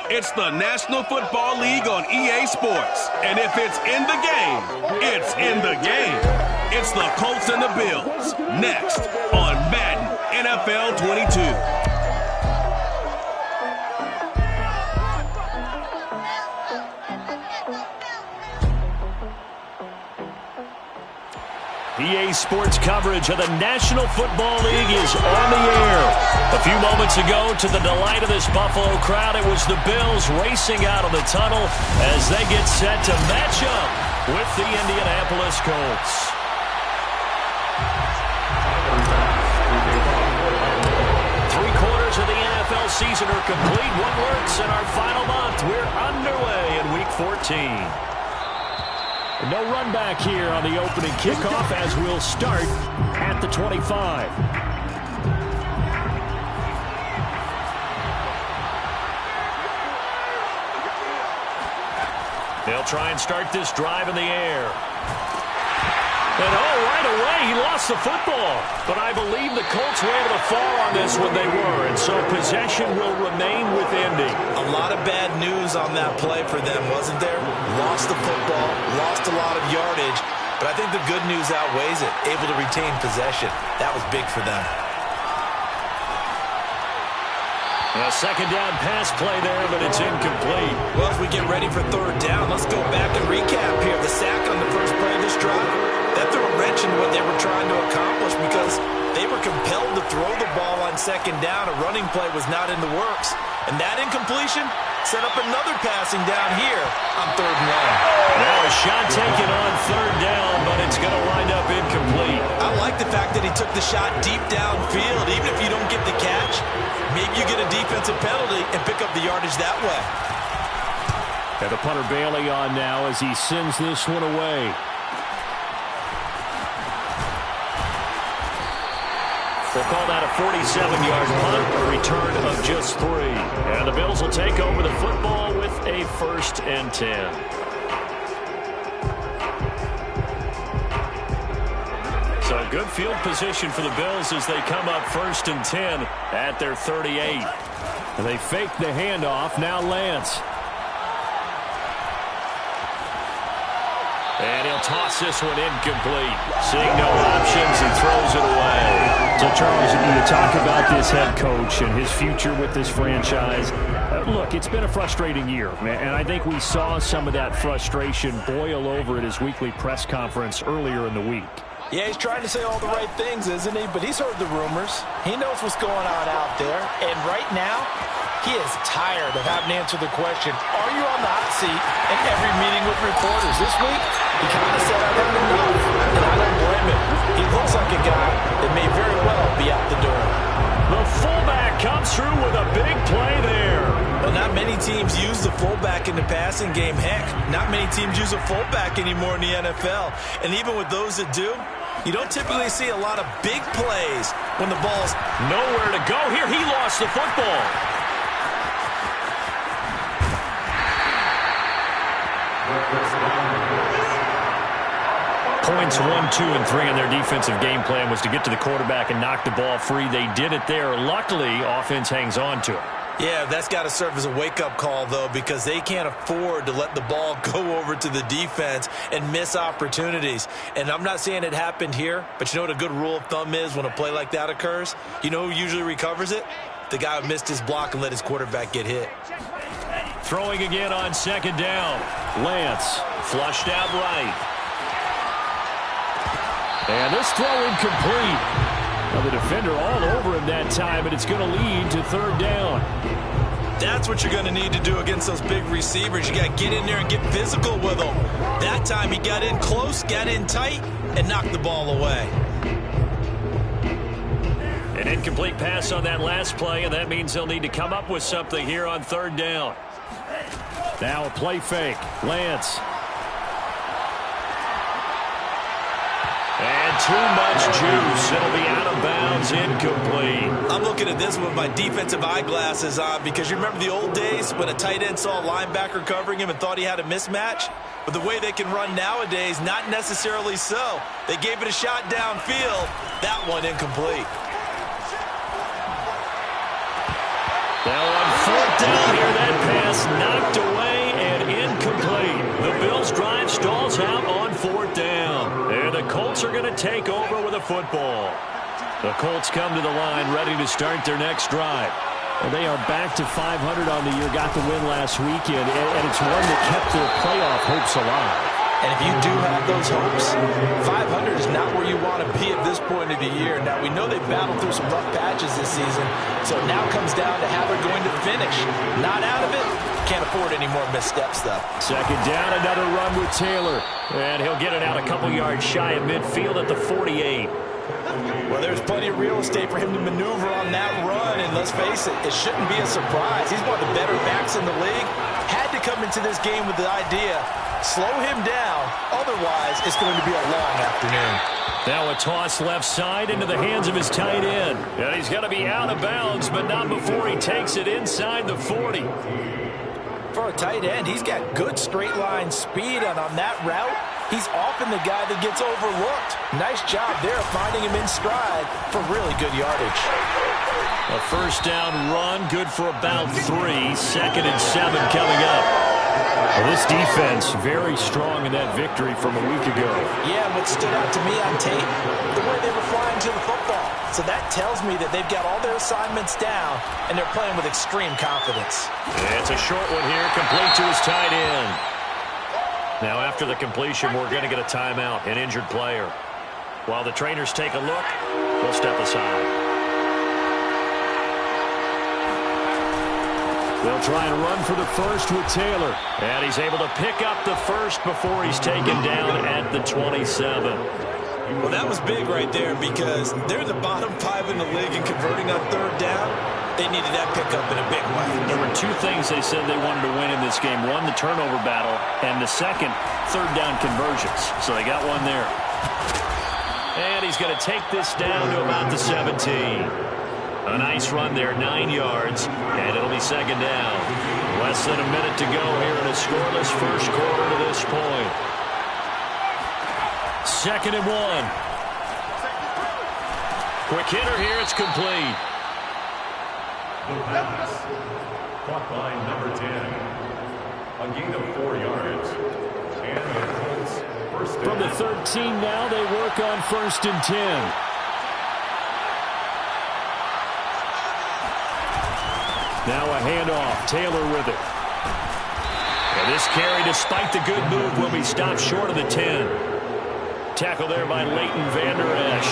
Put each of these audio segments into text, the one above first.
It's the National Football League on EA Sports. And if it's in the game, it's in the game. It's the Colts and the Bills. Next on Madden NFL 22. EA Sports coverage of the National Football League is on the air. A few moments ago, to the delight of this Buffalo crowd, it was the Bills racing out of the tunnel as they get set to match up with the Indianapolis Colts. Three-quarters of the NFL season are complete. What works in our final month? We're underway in Week 14. No run back here on the opening kickoff as we'll start at the 25. They'll try and start this drive in the air. And right away he lost the football. But I believe the Colts were able to fall on this when they were, and so possession will remain with Indy. A lot of bad news on that play for them, wasn't there? Lost the football, lost a lot of yardage, but I think the good news outweighs it. Able to retain possession. That was big for them. A second down pass play there, but it's incomplete. Well, as we get ready for third down, let's go back and recap here. The sack on the first play of this drive, that threw a wrench into what they were trying to accomplish because they were compelled to throw the ball on second down. A running play was not in the works. And that incompletion set up another passing down here on third and long. Now a shot taken on third down, but it's going to wind up incomplete. I like the fact that he took the shot deep downfield. Even if you don't get the catch, maybe you get a defensive penalty and pick up the yardage that way. And the punter Bailey on now as he sends this one away. We'll call that a 47-yard punt, a return of just 3. And the Bills will take over the football with a 1st and 10. So good field position for the Bills as they come up 1st and 10 at their 38. And they fake the handoff. Now Lance. And he'll toss this one incomplete. Seeing no options, he throws it away. So, Charles, you talk about this head coach and his future with this franchise. Look, it's been a frustrating year, and I think we saw some of that frustration boil over at his weekly press conference earlier in the week. Yeah, he's trying to say all the right things, isn't he? But he's heard the rumors. He knows what's going on out there. And right now, he is tired of having to answer the question, are you on the hot seat in every meeting with reporters? This week, he kind of said, I've had enough, and I don't blame him. He looks like a guy that may very well be out the door. The fullback comes through with a big play there. Well, not many teams use the fullback in the passing game. Heck, not many teams use a fullback anymore in the NFL. And even with those that do, you don't typically see a lot of big plays when the ball's nowhere to go. Here, he lost the football. Points 1, 2, and 3 in their defensive game plan was to get to the quarterback and knock the ball free. They did it there. Luckily, offense hangs on to it. Yeah, that's got to serve as a wake-up call, though, because they can't afford to let the ball go over to the defense and miss opportunities. And I'm not saying it happened here, but you know what a good rule of thumb is when a play like that occurs? You know who usually recovers it? The guy who missed his block and let his quarterback get hit. Throwing again on second down. Lance flushed out right. And this throw incomplete. Well, the defender all over him that time, and it's going to lead to third down. That's what you're going to need to do against those big receivers. You got to get in there and get physical with them. That time he got in close, got in tight, and knocked the ball away. An incomplete pass on that last play, and that means they'll need to come up with something here on third down. Now a play fake. Lance. And too much juice. It'll be out of bounds, incomplete. I'm looking at this with my defensive eyeglasses on because you remember the old days when a tight end saw a linebacker covering him and thought he had a mismatch? But the way they can run nowadays, not necessarily so. They gave it a shot downfield. That one incomplete. Now on 4th brought down here. That pass knocked away and incomplete. The Bills' drive stalls out on 4th down. And the Colts are going to take over with a football. The Colts come to the line ready to start their next drive. Well, they are back to 500 on the year, got the win last weekend, and it's one that kept their playoff hopes alive. And if you do have those hopes, 500 is not where you want to be at this point of the year. Now, we know they've battled through some rough patches this season, so it now comes down to how they're going to finish. Not out of it. Can't afford any more missteps, though. Second down, another run with Taylor. And he'll get it out a couple yards shy of midfield at the 48. Well, there's plenty of real estate for him to maneuver on that run, and let's face it, it shouldn't be a surprise. He's one of the better backs in the league. Had to come into this game with the idea, slow him down, otherwise it's going to be a long afternoon. Now a toss left side into the hands of his tight end. And he's going to be out of bounds, but not before he takes it inside the 40. For a tight end, he's got good straight line speed, and on that route, he's often the guy that gets overlooked. Nice job there finding him in stride for really good yardage. A first down run, good for about 3. 2nd and 7 coming up. Well, this defense very strong in that victory from a week ago. Yeah, what stood out to me on tape, the way they were flying to the football. So that tells me that they've got all their assignments down, and they're playing with extreme confidence. It's a short one here, complete to his tight end. Now, after the completion, we're going to get a timeout, an injured player. While the trainers take a look, we'll step aside. They'll try and run for the first with Taylor. And he's able to pick up the first before he's taken down at the 27. Well, that was big right there because they're the bottom 5 in the league in converting on 3rd down. They needed that pickup in a big way. There were 2 things they said they wanted to win in this game. One, the turnover battle, and the second, 3rd down conversions. So they got one there. And he's going to take this down to about the 17. A nice run there, 9 yards, and it'll be 2nd down. Less than a minute to go here in a scoreless first quarter to this point. 2nd and 1. Quick hitter here, it's complete. The pass caught by number 10. A gain of 4 yards. And the Colts first From the 13 now, they work on 1st and 10. Now a handoff. Taylor with it. And this carry, despite the good move, will be stopped short of the 10. Tackle there by Leighton Vander Esch.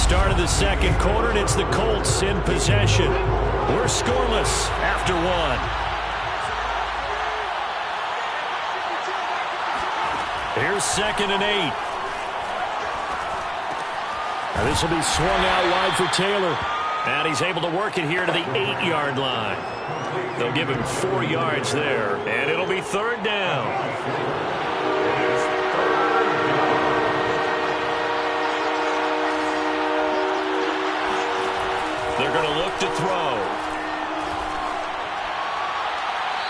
Start of the second quarter, and it's the Colts in possession. We're scoreless after 1. Here's 2nd and 8. Now this will be swung out wide for Taylor. And he's able to work it here to the 8-yard line. They'll give him 4 yards there, and it'll be 3rd down. They're going to look to throw.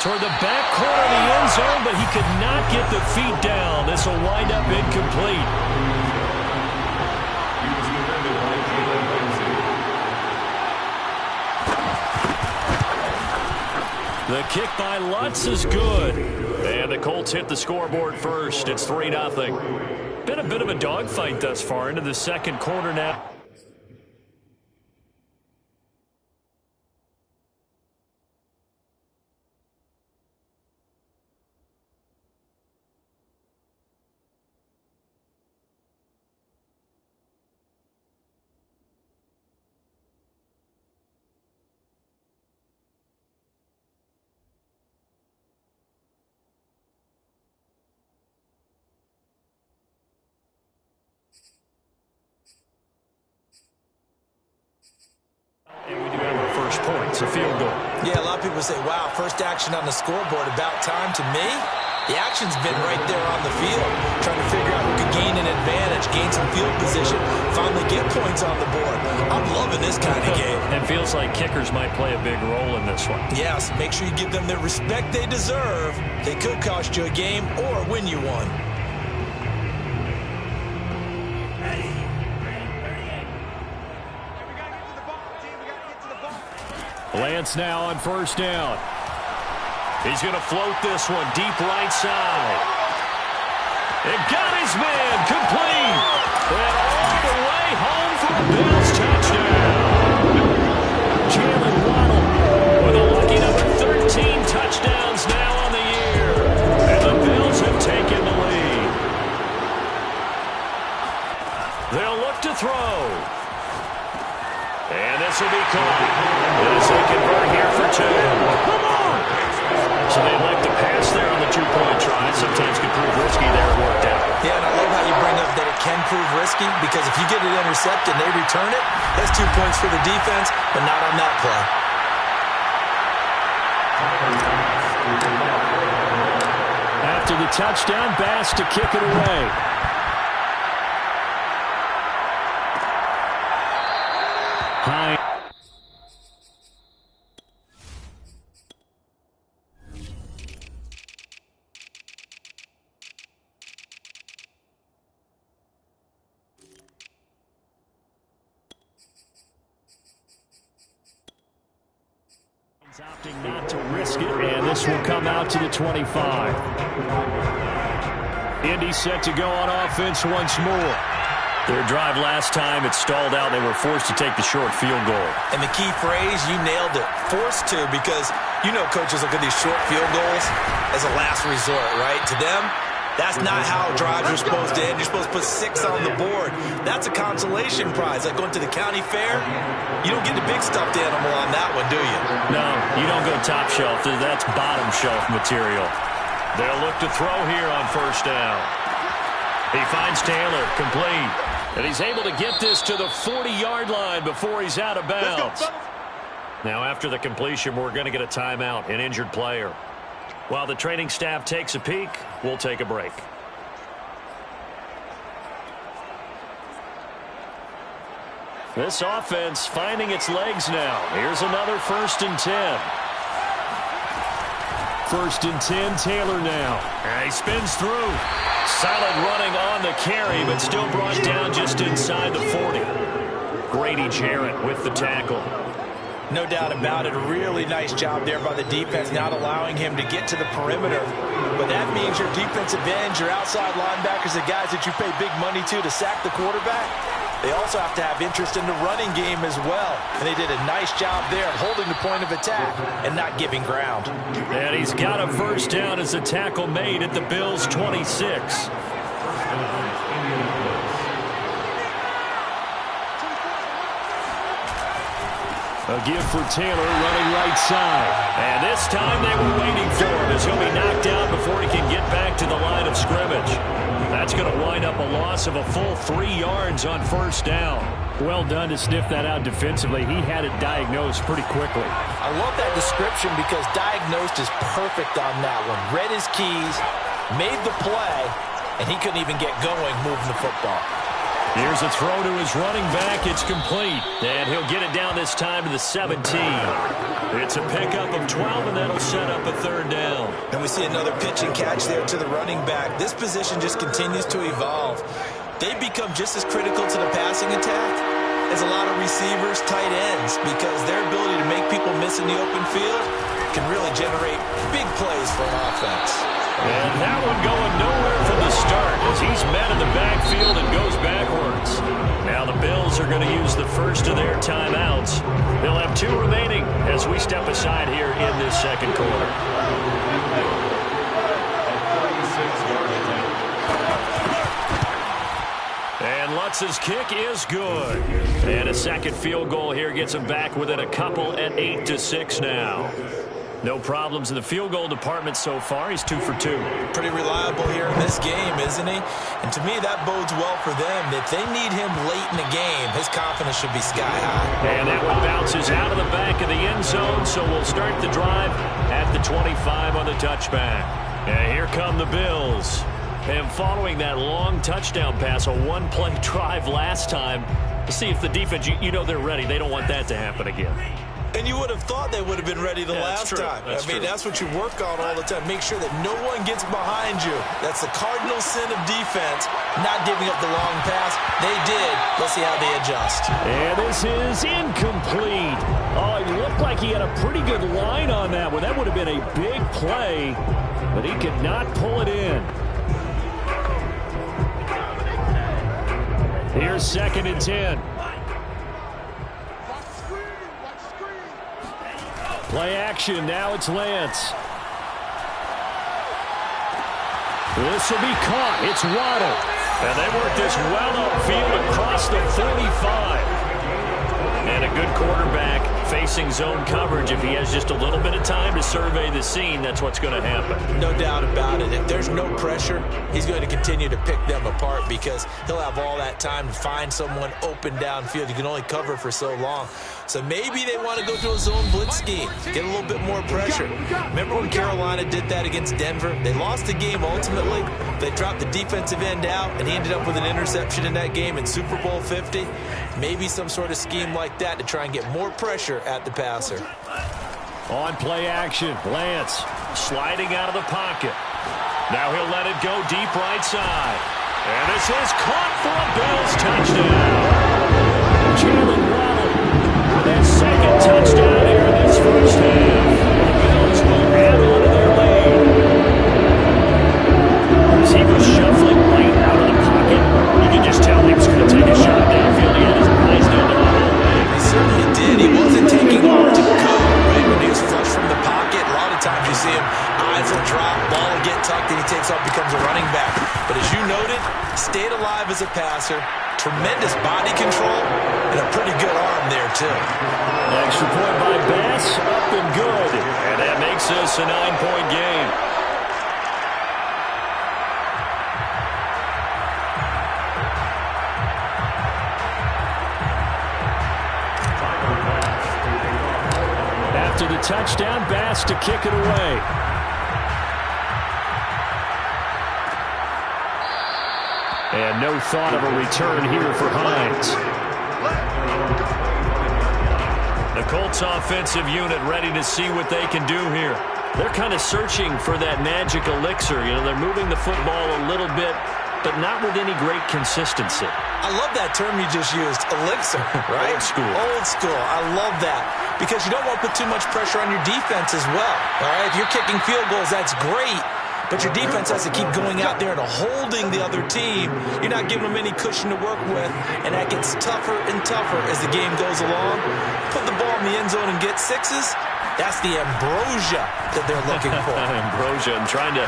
Toward the back corner of the end zone, but he could not get the feet down. This will wind up incomplete. The kick by Lutz is good. And the Colts hit the scoreboard first. It's 3-0. Been a bit of a dogfight thus far into the second quarter now. And we do have our first point. It's a field goal. Yeah, a lot of people say, wow, first action on the scoreboard, about time. To me, the action's been right there on the field, trying to figure out who could gain an advantage, gain some field position, finally get points on the board. I'm loving this kind of game. It feels like kickers might play a big role in this one. Yes, make sure you give them the respect they deserve. They could cost you a game or win you one. Lance now on first down. He's going to float this one deep right side. It got his man complete. And all the way home for a Bills touchdown. Jalen Waddle with a lucky number 13 touchdowns now on the year. And the Bills have taken the lead. They'll look to throw. And this will be caught. As they convert here for 2. Come on! So they like to pass there on the two-point try. Sometimes can prove risky there. It worked out. Yeah, and I love how you bring up that it can prove risky, because if you get it intercepted and they return it, that's 2 points for the defense, but not on that play. After the touchdown, Bass to kick it away. High. Opting not to risk it, and this will come out to the 25. Indy set to go on offense once more. Their drive last time, it stalled out. They were forced to take the short field goal. And the key phrase, you nailed it, forced to, because you know coaches look at these short field goals as a last resort, right? To them, that's not how drives are supposed to end. You're supposed to put 6 on the board. That's a consolation prize. Like going to the county fair, you don't get the big stuffed animal on that one, do you? No, you don't go top shelf. That's bottom shelf material. They'll look to throw here on first down. He finds Taylor, complete. And he's able to get this to the 40-yard line before he's out of bounds. Now, after the completion, we're going to get a timeout, an injured player. While the training staff takes a peek, we'll take a break. This offense finding its legs now. Here's another 1st and 10. 1st and 10, Taylor now. And he spins through. Solid running on the carry, but still brought down just inside the 40. Grady Jarrett with the tackle. No doubt about it. A really nice job there by the defense, not allowing him to get to the perimeter. But that means your defensive ends, your outside linebackers, the guys that you pay big money to sack the quarterback, they also have to have interest in the running game as well. And they did a nice job there holding the point of attack and not giving ground. And he's got a first down as a tackle made at the Bills' 26. A give for Taylor running right side. And this time they were waiting for him as he'll be knocked out before he can get back to the line of scrimmage. That's going to wind up a loss of a full 3 yards on first down. Well done to sniff that out defensively. He had it diagnosed pretty quickly. I love that description because diagnosed is perfect on that one. Read his keys, made the play, and he couldn't even get going moving the football. Here's a throw to his running back. It's complete. And he'll get it down this time to the 17. It's a pickup of 12, and that'll set up a 3rd down. And we see another pitch and catch there to the running back. This position just continues to evolve. They've become just as critical to the passing attack as a lot of receivers, tight ends, because their ability to make people miss in the open field can really generate big plays for an offense. And that one going nowhere from the start as he's met in the backfield and goes backwards. Now the Bills are going to use the first of their timeouts. They'll have 2 remaining as we step aside here in this second quarter. And Lutz's kick is good. And a second field goal here gets him back within a couple at 8-6 now. No problems in the field goal department so far. He's 2 for 2. Pretty reliable here in this game, isn't he? And to me, that bodes well for them. If they need him late in the game, his confidence should be sky high. And that one bounces out of the back of the end zone, so we'll start the drive at the 25 on the touchback. And here come the Bills. And following that long touchdown pass, a 1-play drive last time, to see if the defense, you know they're ready. They don't want that to happen again. And you would have thought they would have been ready the last time. That's what you work on all the time. Make sure that no one gets behind you. That's the cardinal sin of defense, not giving up the long pass. They did. Let's see how they adjust. And this is incomplete. Oh, he looked like he had a pretty good line on that one. That would have been a big play, but he could not pull it in. Here's 2nd and 10. Play action. Now it's Lance. This will be caught. It's Waddle. And they work this well upfield across the 45. And a good quarterback facing zone coverage. If he has just a little bit of time to survey the scene, that's what's going to happen. No doubt about it. If there's no pressure, he's going to continue to pick them apart because he'll have all that time to find someone open downfield. You can only cover for so long. So maybe they want to go to a zone blitz scheme, get a little bit more pressure. Remember when Carolina did that against Denver? They lost the game ultimately. They dropped the defensive end out, and he ended up with an interception in that game in Super Bowl 50. Maybe some sort of scheme like that to try and get more pressure at the passer. On play action, Lance sliding out of the pocket. Now he'll let it go deep right side. And this is caught for a Bills touchdown. Jalen Waddle with that 2nd touchdown here in this first half. The Bills will add on to their lead. As he was shuffling right out of the pocket, you can just tell he was going to take a shot downfield. He had his eyes down the whole way. He certainly did. He wasn't taking off to go, right? When he was flush from the pocket, a lot of times you see him, eyes will drop, ball will get tucked, and he takes off, becomes a running back. But as you noted, stayed alive as a passer, tremendous body control, and a pretty good arm there, too. Extra point by Bass, up and good. And that makes us a 9-point game. After the touchdown, Bass to kick it away. And no thought of a return here for Hines. The Colts offensive unit ready to see what they can do here. They're kind of searching for that magic elixir. You know, they're moving the football a little bit, but not with any great consistency. I love that term you just used, elixir, right? Old school. Old school. I love that because you don't want to put too much pressure on your defense as well, all right? If you're kicking field goals, that's great, but your defense has to keep going out there and holding the other team. You're not giving them any cushion to work with, and that gets tougher and tougher as the game goes along. Put the ball in the end zone and get sixes. That's the ambrosia that they're looking for. Ambrosia and trying to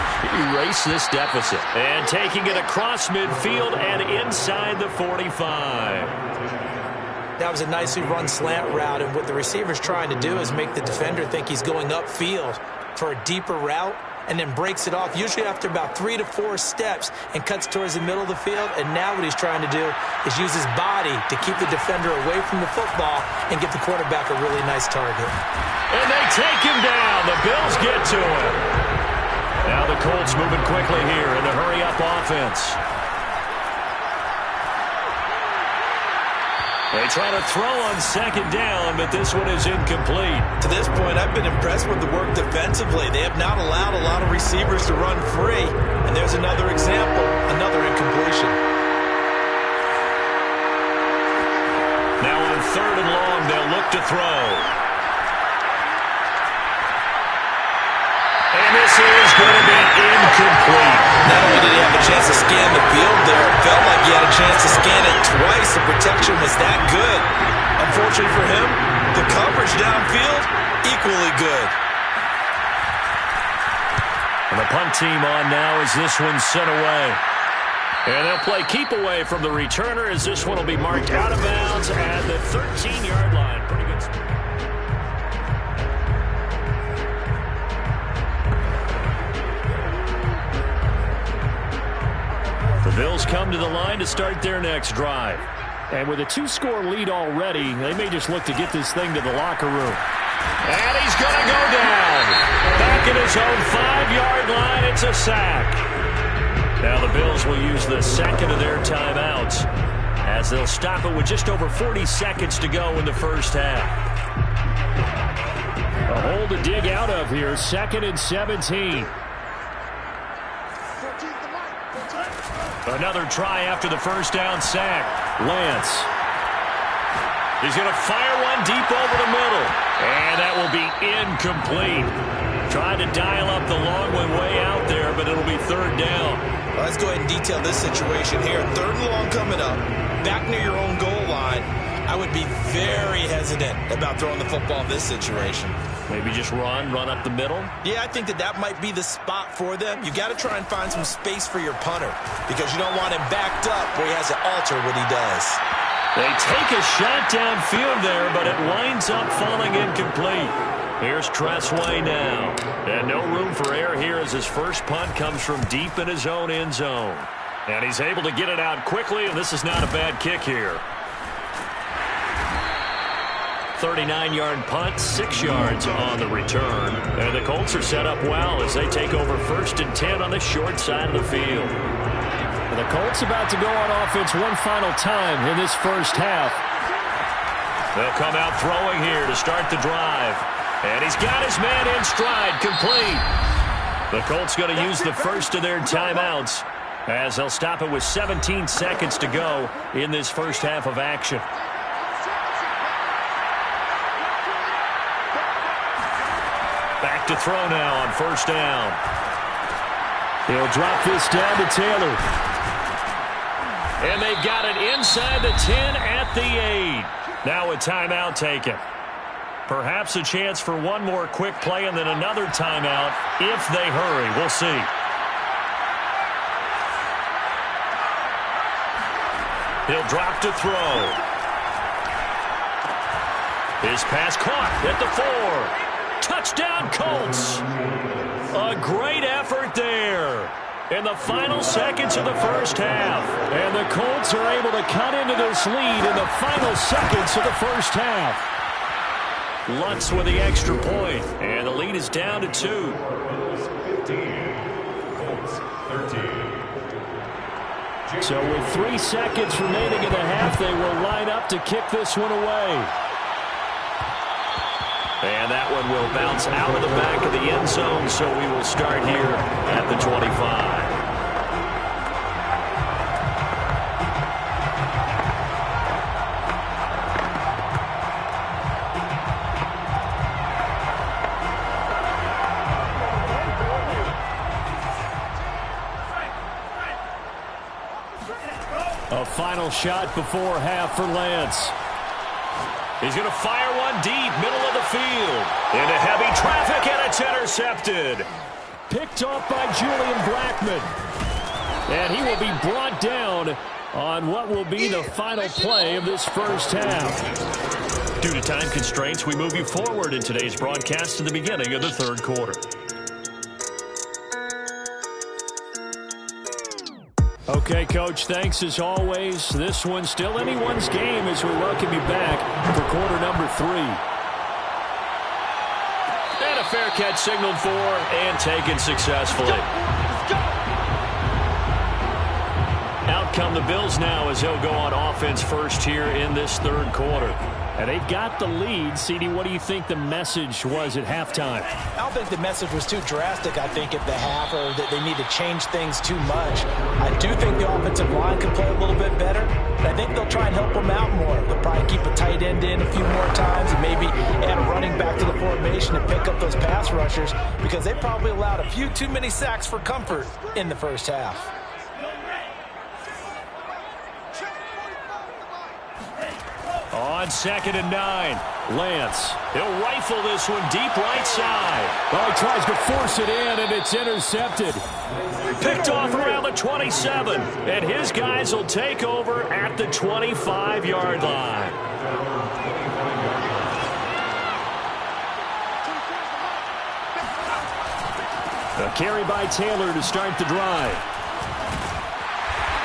erase this deficit. And taking it across midfield and inside the 45. That was a nicely run slant route, and what the receiver's trying to do is make the defender think he's going upfield for a deeper route, and then breaks it off, usually after about 3 to 4 steps, and cuts towards the middle of the field. And now what he's trying to do is use his body to keep the defender away from the football and give the quarterback a really nice target. And they take him down. The Bills get to him. Now the Colts moving quickly here in the hurry-up offense. They try to throw on 2nd down, but this one is incomplete. To this point, I've been impressed with the work defensively. They have not allowed a lot of receivers to run free. And there's another example, another incompletion. Now on 3rd and long, they'll look to throw. And this is going to be incomplete. Not only did he have a chance to scan the field there, it felt like he had a chance to scan it twice. The protection was that good. Unfortunately for him, the coverage downfield, equally good. And the punt team on now as this one's sent away. And they'll play keep away from the returner as this one will be marked out of bounds at the 13-yard line. Pretty good start. The Bills come to the line to start their next drive. And with a 2-score lead already, they may just look to get this thing to the locker room. And he's going to go down. Back at his own 5-yard line, it's a sack. Now the Bills will use the second of their timeouts as they'll stop it with just over 40 seconds to go in the first half. A hole to dig out of here. 2nd and 17. Another try after the first down sack. Lance. He's going to fire one deep over the middle. And that will be incomplete. Trying to dial up the long one way out there, but it'll be 3rd down. Well, let's go ahead and detail this situation here. 3rd and long coming up. Back near your own goal line. I would be very hesitant about throwing the football in this situation. Maybe just run up the middle? Yeah, I think that might be the spot for them. You got to try and find some space for your punter because you don't want him backed up where he has to alter what he does. They take a shot downfield there, but it winds up falling incomplete. Here's Tressway now. And no room for error here as his first punt comes from deep in his own end zone. And he's able to get it out quickly, and this is not a bad kick here. 39-yard punt, 6 yards on the return. And the Colts are set up well as they take over 1st and 10 on the short side of the field. The Colts about to go on offense one final time in this first half. They'll come out throwing here to start the drive. And he's got his man in stride, complete. The Colts going to use the first of their timeouts as they'll stop it with 17 seconds to go in this first half of action. Back to throw now on 1st down. He'll drop this down to Taylor. And they got it inside the 10 at the 8. Now a timeout taken. Perhaps a chance for one more quick play and then another timeout if they hurry. We'll see. He'll drop to throw. His pass caught at the 4. Touchdown, Colts. A great effort there in the final seconds of the first half. And the Colts are able to cut into this lead in the final seconds of the first half. Lutz with the extra point, and the lead is down to 2. Bills 15, Colts 13. So with 3 seconds remaining in the half, they will line up to kick this one away. And that one will bounce out of the back of the end zone, so we will start here at the 25. A final shot before half for Lance. He's going to fire one deep, middle of the field. Into heavy traffic, and it's intercepted. Picked off by Julian Blackman. And he will be brought down on what will be the final play of this first half. Due to time constraints, we move you forward in today's broadcast to the beginning of the 3rd quarter. Okay, Coach, thanks as always. This one's still anyone's game as we welcome you back for quarter number 3. And a fair catch signaled for and taken successfully. Out come the Bills now as they'll go on offense first here in this 3rd quarter. And they've got the lead. CD, what do you think the message was at halftime? I don't think the message was too drastic, I think, at the half, or that they need to change things too much. I do think the offensive line can play a little bit better, but I think they'll try and help them out more. They'll probably keep a tight end in a few more times and maybe add a running back to the formation and pick up those pass rushers because they probably allowed a few too many sacks for comfort in the first half. On 2nd and 9, Lance. He'll rifle this one deep right side. Oh, he tries to force it in, and it's intercepted. Picked off around the 27, and his guys will take over at the 25-yard line. A carry by Taylor to start the drive.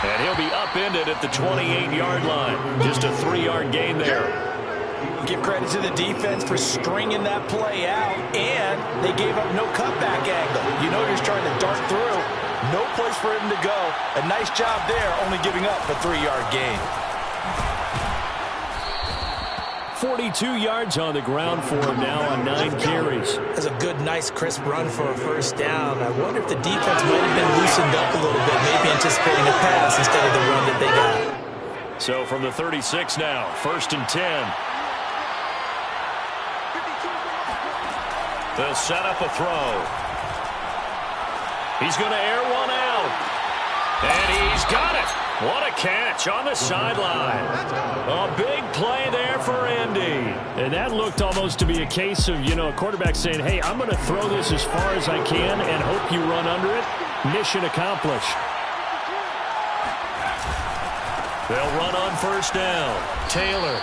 And he'll be upended at the 28-yard line. Just a 3-yard gain there. Give credit to the defense for stringing that play out, and they gave up no cutback angle. You know you're trying to dart through. No place for him to go. A nice job there, only giving up a 3-yard gain. 42 yards on the ground for him now on 9 carries. That's a good, nice, crisp run for a first down. I wonder if the defense might have been loosened up a little bit, maybe anticipating a pass instead of the run that they got. So from the 36 now, 1st and 10. They'll set up a throw. He's going to air one out. And he's got it. What a catch on the sideline. A big play there for Indy. And that looked almost to be a case of, a quarterback saying, hey, I'm going to throw this as far as I can and hope you run under it. Mission accomplished. They'll run on 1st down. Taylor.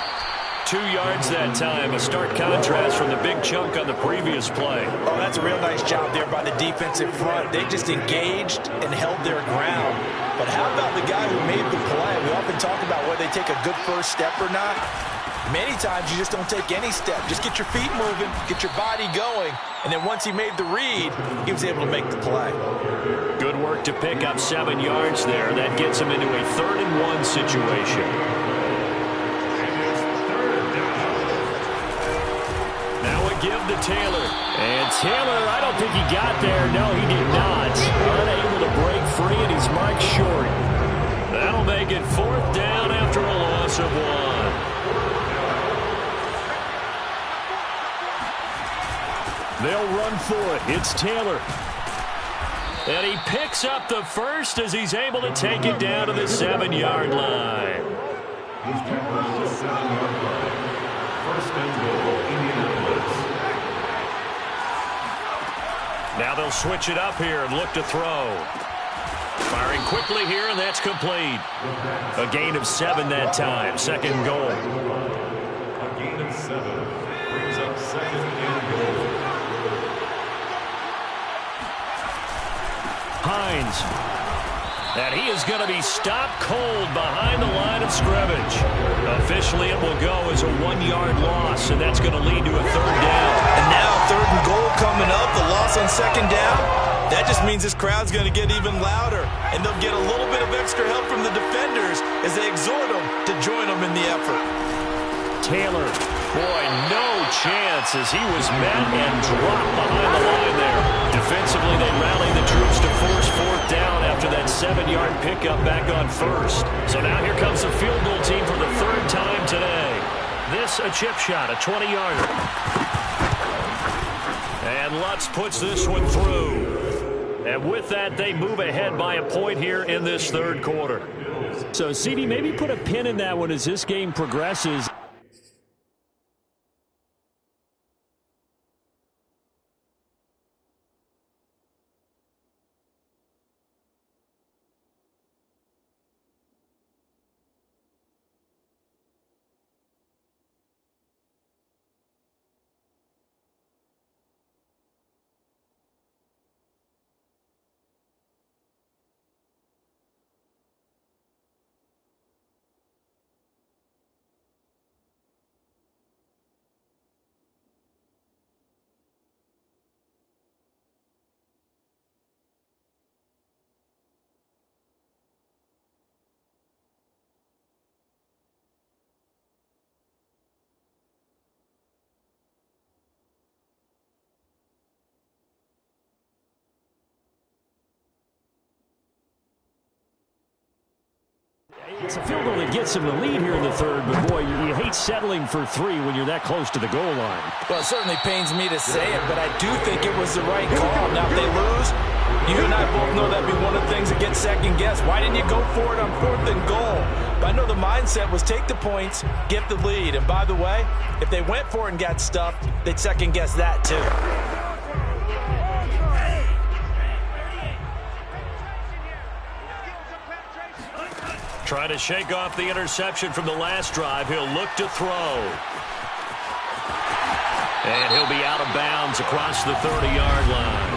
2 yards that time. A stark contrast from the big chunk on the previous play. Oh, that's a real nice job there by the defensive front. They just engaged and held their ground. But how about the guy who made the play? We often talk about whether they take a good first step or not. Many times you just don't take any step. Just get your feet moving, get your body going, and then once he made the read, he was able to make the play. Good work to pick up 7 yards there. That gets him into a 3rd and 1 situation. Give to Taylor. And Taylor, I don't think he got there. No, he did not. Unable to break free, and he's marked short. That'll make it 4th down after a loss of 1. They'll run for it. It's Taylor. And he picks up the first as he's able to take it down to the 7-yard line. He's tackled the 7-yard line. 1st and goal, Indianapolis. Now they'll switch it up here and look to throw. Firing quickly here, and that's complete. A gain of 7 that time. 2nd and goal. A gain of 7 brings up 2nd and goal. Hines. And he is going to be stopped cold behind the line of scrimmage. Officially, it will go as a 1-yard loss, and that's going to lead to a 3rd down. And now 3rd and goal coming up, the loss on 2nd down. That just means this crowd's going to get even louder, and they'll get a little bit of extra help from the defenders as they exhort them to join them in the effort. Taylor. Boy, no chance as he was met and dropped behind the line there. Defensively, they rallied the troops to force 4th down after that 7-yard pickup back on 1st. So now here comes the field goal team for the 3rd time today. This a chip shot, a 20-yarder. And Lutz puts this one through. And with that, they move ahead by a point here in this 3rd quarter. So, CD, maybe put a pin in that one as this game progresses. It's a field goal that gets him the lead here in the 3rd, but boy, you hate settling for 3 when you're that close to the goal line. Well, it certainly pains me to say it, but I do think it was the right call. Now, if they lose, you and I both know that'd be one of the things that gets second-guessed. Why didn't you go for it on 4th and goal? But I know the mindset was take the points, get the lead. And by the way, if they went for it and got stuffed, they'd second-guess that too. Trying to shake off the interception from the last drive. He'll look to throw. And he'll be out of bounds across the 30-yard line.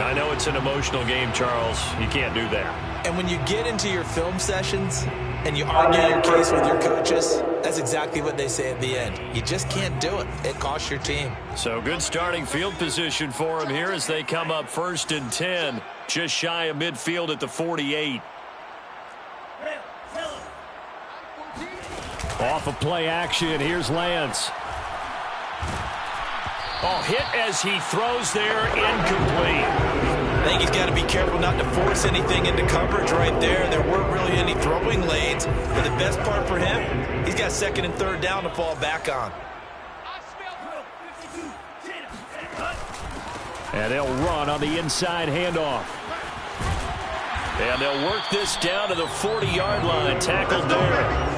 I know it's an emotional game, Charles. You can't do that. And when you get into your film sessions and you argue your case with your coaches, that's exactly what they say at the end. You just can't do it. It costs your team. So good starting field position for him here as they come up 1st and 10, just shy of midfield at the 48. Off of play action, here's Lance. Oh, hit as he throws there, incomplete. I think he's got to be careful not to force anything into coverage right there. There weren't really any throwing lanes, but the best part for him, he's got 2nd and 3rd down to fall back on. And they'll run on the inside handoff. And they'll work this down to the 40-yard line, tackled there.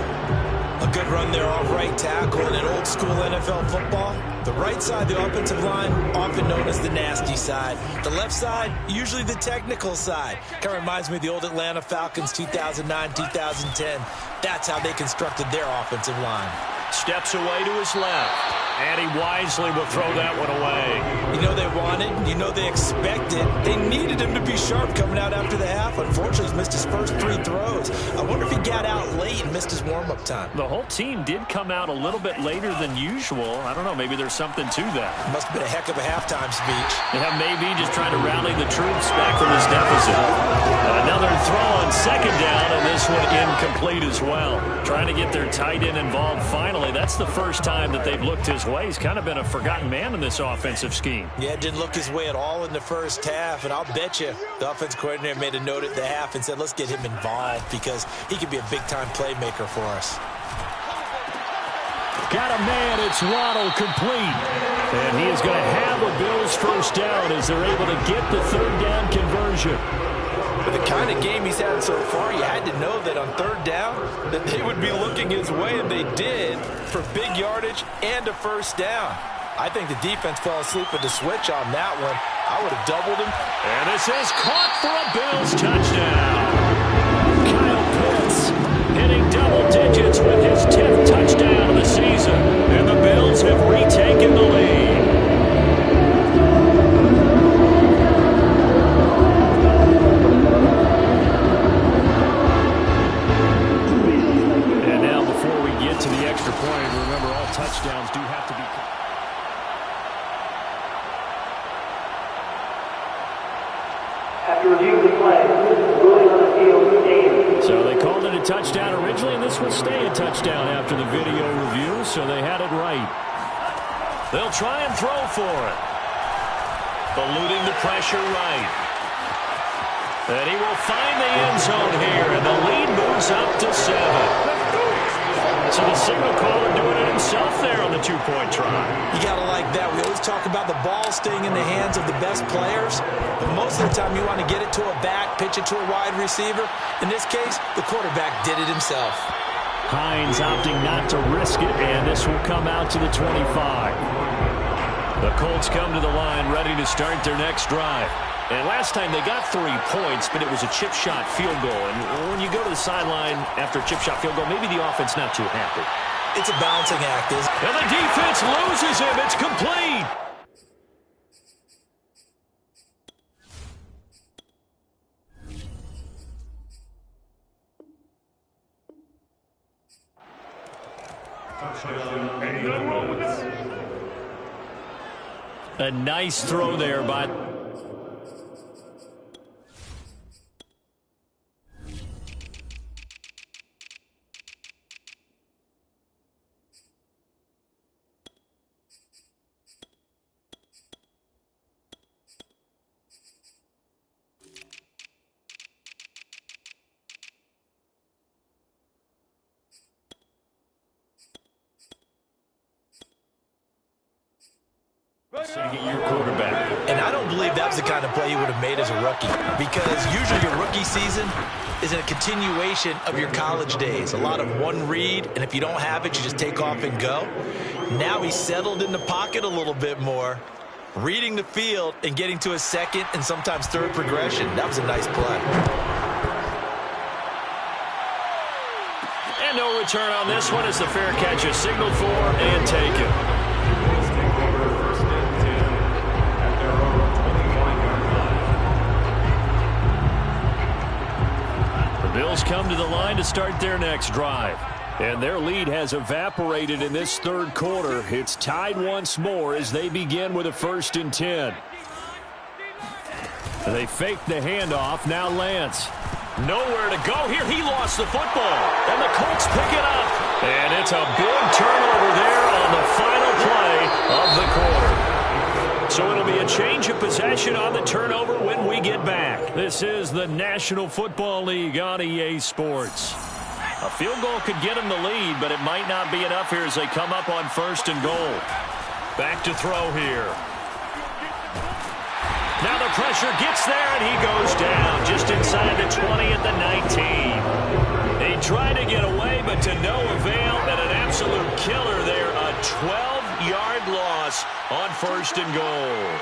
A good run there off right tackle in an old-school NFL football. The right side, the offensive line, often known as the nasty side. The left side, usually the technical side. Kind of reminds me of the old Atlanta Falcons 2009, 2010. That's how they constructed their offensive line. Steps away to his left. And he wisely will throw that one away. You know they wanted, you know they expected. They needed him to be sharp coming out after the half. Unfortunately, he's missed his first 3 throws. I wonder if he got out late and missed his warm-up time. The whole team did come out a little bit later than usual. I don't know, maybe there's something to that. Must have been a heck of a halftime speech. Yeah, maybe just trying to rally the troops back from this deficit. Another throw on 2nd down, and this one incomplete as well. Trying to get their tight end involved finally. That's the first time that they've looked his way. He's kind of been a forgotten man in this offensive scheme. Yeah, it didn't look his way at all in the first half, and I'll bet you the offensive coordinator made a note at the half and said, let's get him involved because he could be a big-time playmaker for us. Got a man, it's Waddle, complete. And he is going to have a Bills first down as they're able to get the 3rd down conversion. With the kind of game he's had so far, you had to know that on 3rd down that they would be looking his way, and they did, for big yardage and a first down. I think the defense fell asleep with the switch on that one. I would have doubled him. And this is caught for a Bills touchdown. Kyle Pitts hitting double digits with his 10th touchdown of the season. And the Bills have retaken the lead. to the extra point. Remember, all touchdowns do have to be. After reviewing the play, ruling on the field stands. So they called it a touchdown originally, and this will stay a touchdown after the video review, so they had it right. They'll try and throw for it. Eluding the pressure right. And he will find the end zone here, and the lead moves up to 7. So the signal caller doing it himself there on the 2-point try. You got to like that. We always talk about the ball staying in the hands of the best players, but most of the time you want to get it to a back, pitch it to a wide receiver. In this case, the quarterback did it himself. Hines opting not to risk it, and this will come out to the 25. The Colts come to the line ready to start their next drive. And last time they got 3 points, but it was a chip shot field goal. And when you go to the sideline after a chip shot field goal, maybe the offense not too happy. It's a balancing act, isn't it? And the defense loses him. It's complete. A nice throw there by... Your quarterback. And I don't believe that was the kind of play he would have made as a rookie, because usually your rookie season is a continuation of your college days. A lot of one read, and if you don't have it, you just take off and go. Now he's settled in the pocket a little bit more, reading the field and getting to his 2nd and sometimes 3rd progression. That was a nice play. And no return on this one as the fair catch is signaled for and taken. Bills come to the line to start their next drive. And their lead has evaporated in this third quarter. It's tied once more as they begin with a 1st and 10. They fake the handoff. Now Lance. Nowhere to go here. He lost the football. And the Colts pick it up. And it's a big turnover there on the final play of the quarter. So it'll be a change of possession on the turnover when we get back. This is the National Football League on EA Sports. A field goal could get them the lead, but it might not be enough here as they come up on 1st and goal. Back to throw here. Now the pressure gets there, and he goes down just inside the 20 at the 19. He tried to get away, but to no avail, and an absolute killer there. A 12-yard loss on 1st and goal.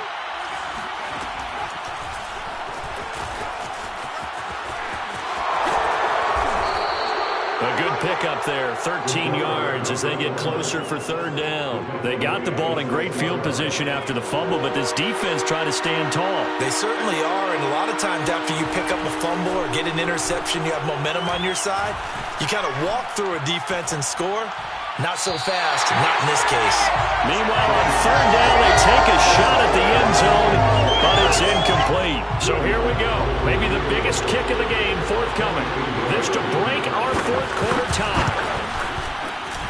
A good pickup there, 13 yards as they get closer for 3rd down. They got the ball in great field position after the fumble, but this defense tried to stand tall. They certainly are, and a lot of times after you pick up a fumble or get an interception, you have momentum on your side. You kind of walk through a defense and score. Not so fast, not in this case. Meanwhile, on 3rd down, they take a shot at the end zone, but it's incomplete. So here we go. Maybe the biggest kick of the game forthcoming. This to break our 4th quarter tie.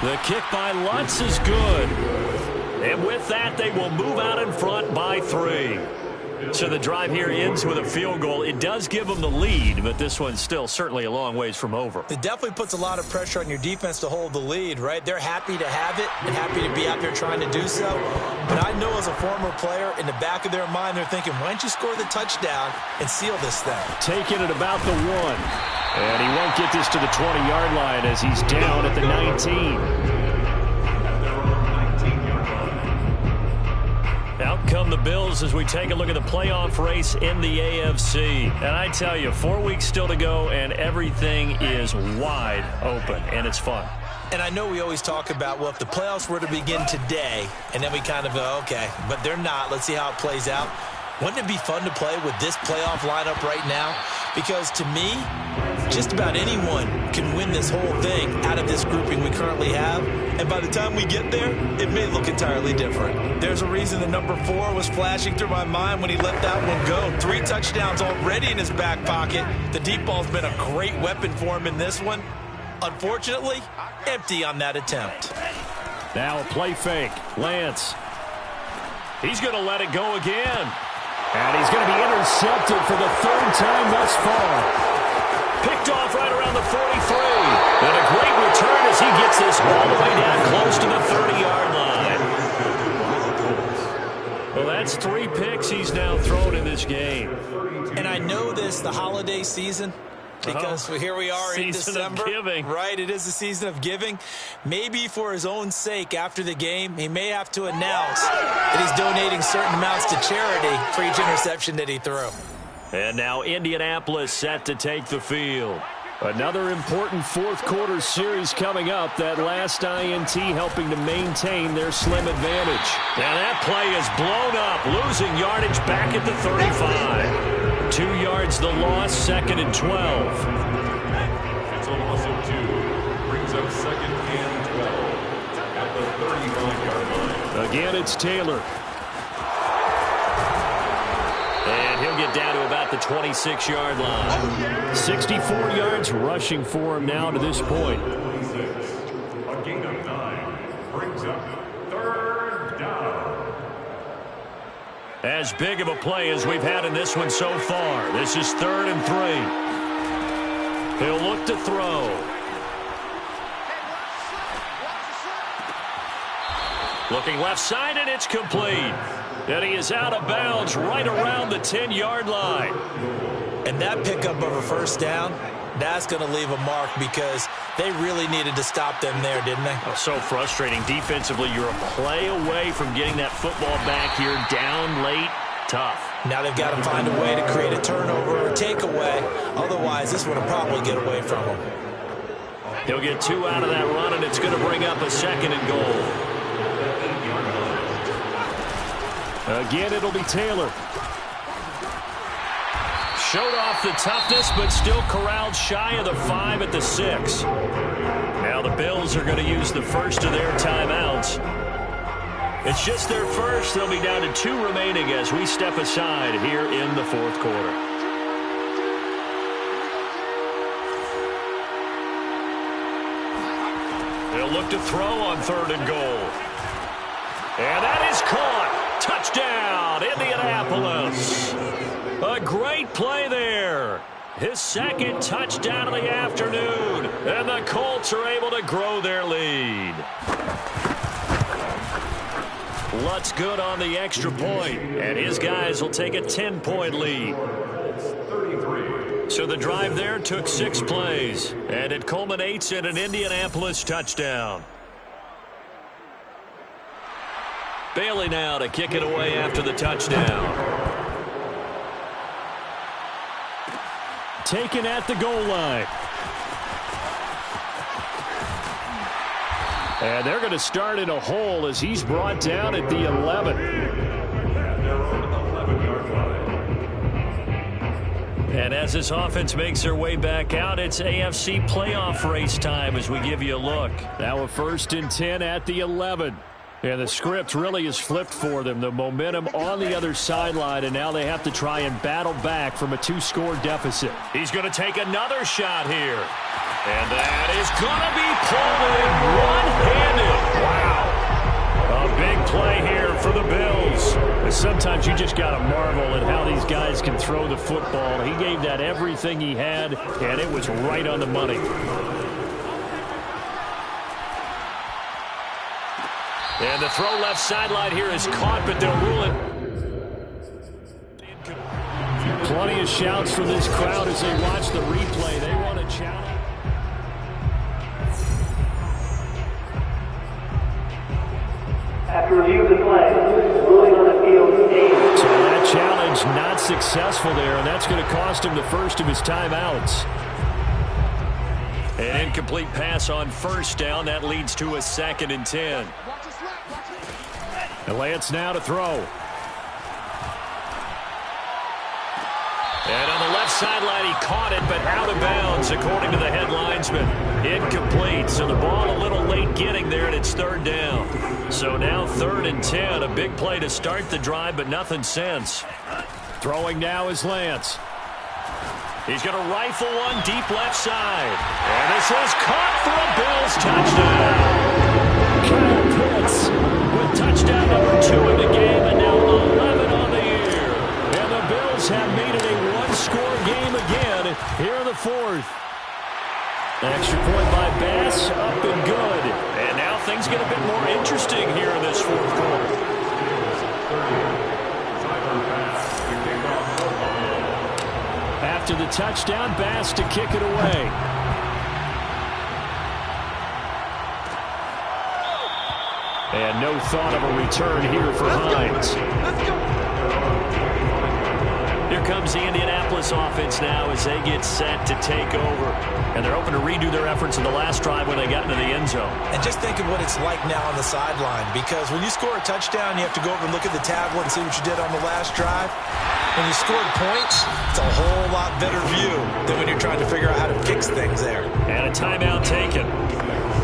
The kick by Lutz is good. And with that, they will move out in front by 3. So the drive here ends with a field goal. It does give them the lead, but this one's still certainly a long ways from over. It definitely puts a lot of pressure on your defense to hold the lead, right? They're happy to have it and happy to be out there trying to do so. But I know as a former player, in the back of their mind, they're thinking, why don't you score the touchdown and seal this thing? Taking it about the 1. And he won't get this to the 20-yard line as he's down at the 19. Out come the Bills as we take a look at the playoff race in the AFC. And I tell you, 4 weeks still to go, and everything is wide open, and it's fun. And I know we always talk about, well, if the playoffs were to begin today, and then we kind of go, okay, but they're not. Let's see how it plays out. Wouldn't it be fun to play with this playoff lineup right now? Because to me, just about anyone can win this whole thing out of this grouping we currently have. And by the time we get there, it may look entirely different. There's a reason the number 4 was flashing through my mind when he let that one go. 3 touchdowns already in his back pocket. The deep ball's been a great weapon for him in this one. Unfortunately, empty on that attempt. Now a play fake. Lance. He's going to let it go again. And he's going to be intercepted for the 3rd time thus far. Picked off right around the 43. And a great return as he gets this all the way down close to the 30-yard line. Well, that's 3 picks he's now thrown in this game. And I know this, the holiday season, because here we are in December. Season of giving. Right, it is the season of giving. Maybe for his own sake after the game, he may have to announce that he's donating certain amounts to charity for each interception that he threw. And now Indianapolis set to take the field. Another important 4th quarter series coming up. That last INT helping to maintain their slim advantage. Now that play is blown up, losing yardage back at the 35. 2 yards the loss, 2nd and 12. It's a loss of 2. Brings up 2nd and 12 at the 35-yard line. Again, it's Taylor. And he'll get down to about the 26-yard line. 64 yards rushing for him now to this point. 26. A gain of 9. Brings up 3rd down. As big of a play as we've had in this one so far. This is 3rd and 3. He'll look to throw. Looking left side, and it's complete. And he is out of bounds right around the 10-yard line. And that pickup of a 1st down, that's going to leave a mark because they really needed to stop them there, didn't they? Oh, so frustrating. Defensively, you're a play away from getting that football back here. Down late, tough. Now they've got to find a way to create a turnover or a takeaway. Otherwise, this one will probably get away from him. He'll get 2 out of that run, and it's going to bring up a 2nd and goal. Again, it'll be Taylor. Showed off the toughness, but still corralled shy of the 5 at the 6. Now the Bills are going to use the first of their timeouts. It's just their first. They'll be down to 2 remaining as we step aside here in the fourth quarter. They'll look to throw on 3rd and goal. And that is caught. Touchdown, Indianapolis. A great play there. His 2nd touchdown of the afternoon. And the Colts are able to grow their lead. Lutz good on the extra point, and his guys will take a 10-point lead. So the drive there took 6 plays, and it culminates in an Indianapolis touchdown. Bailey now to kick it away after the touchdown. Taken at the goal line. And they're going to start in a hole as he's brought down at the 11. And as this offense makes their way back out, it's AFC playoff race time as we give you a look. Now a 1st and 10 at the 11. And the script really is flipped for them. The momentum on the other sideline, and now they have to try and battle back from a 2-score deficit. He's going to take another shot here. And that is going to be pulled in one-handed. Wow. A big play here for the Bills. Sometimes you just got to marvel at how these guys can throw the football. He gave that everything he had, and it was right on the money. And the throw left sideline here is caught, but they'll rule it. Plenty of shouts from this crowd as they watch the replay. They want to challenge. After review of the play, ruling on the field, game. So that challenge not successful there, and that's going to cost him the first of his timeouts. An incomplete pass on 1st down. That leads to a 2nd and 10. And Lance now to throw. And on the left sideline, he caught it, but out of bounds, according to the head linesman. Incomplete, so the ball a little late getting there, and it's 3rd down. So now 3rd and 10, a big play to start the drive, but nothing since. Throwing now is Lance. He's going to rifle one deep left side. And this is caught for a Bills touchdown. Kyle Pitts with touchdown number 2 in the game, and now 11 on the year. And the Bills have made it a 1-score game again here in the 4th. Extra point by Bass, up and good. And now things get a bit more interesting here in this 4th quarter. After the touchdown, Bass to kick it away. And no thought of a return here for Hines. Here comes the Indianapolis offense now as they get set to take over. And they're hoping to redo their efforts in the last drive when they got into the end zone. And just think of what it's like now on the sideline, because when you score a touchdown, you have to go over and look at the tablet and see what you did on the last drive. When you scored points, it's a whole lot better view than when you're trying to figure out how to fix things there. And a timeout taken.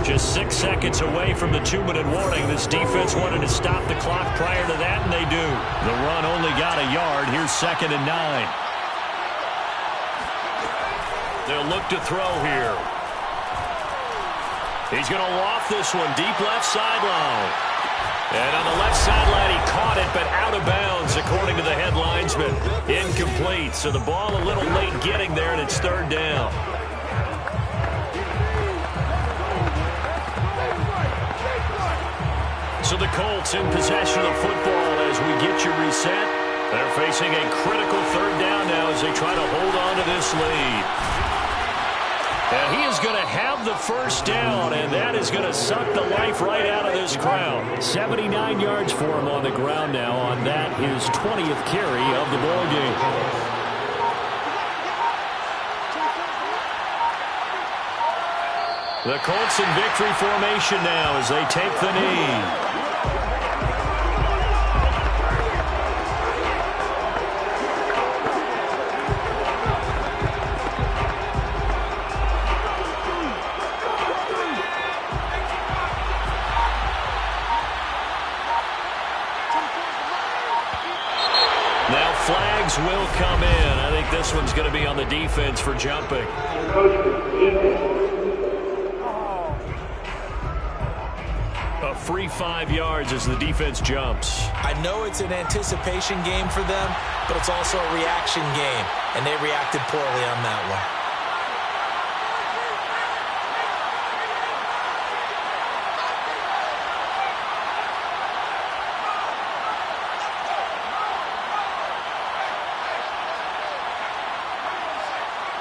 Just 6 seconds away from the 2-minute warning. This defense wanted to stop the clock prior to that, and they do. The run only got a yard. Here's 2nd and 9. They'll look to throw here. He's going to loft this one deep left sideline. And on the left sideline, he caught it, but out of bounds, according to the head linesman. Incomplete, so the ball a little late getting there, and it's 3rd down. So the Colts in possession of the football as we get you reset. They're facing a critical 3rd down now as they try to hold on to this lead. And he is going to have the 1st down, and that is going to suck the life right out of this crowd. 79 yards for him on the ground now on that, his 20th carry of the ball game. The Colts in victory formation now as they take the knee. penalties will come in. I think this one's going to be on the defense for jumping. A free 5 yards as the defense jumps. I know it's an anticipation game for them, but it's also a reaction game, and they reacted poorly on that one.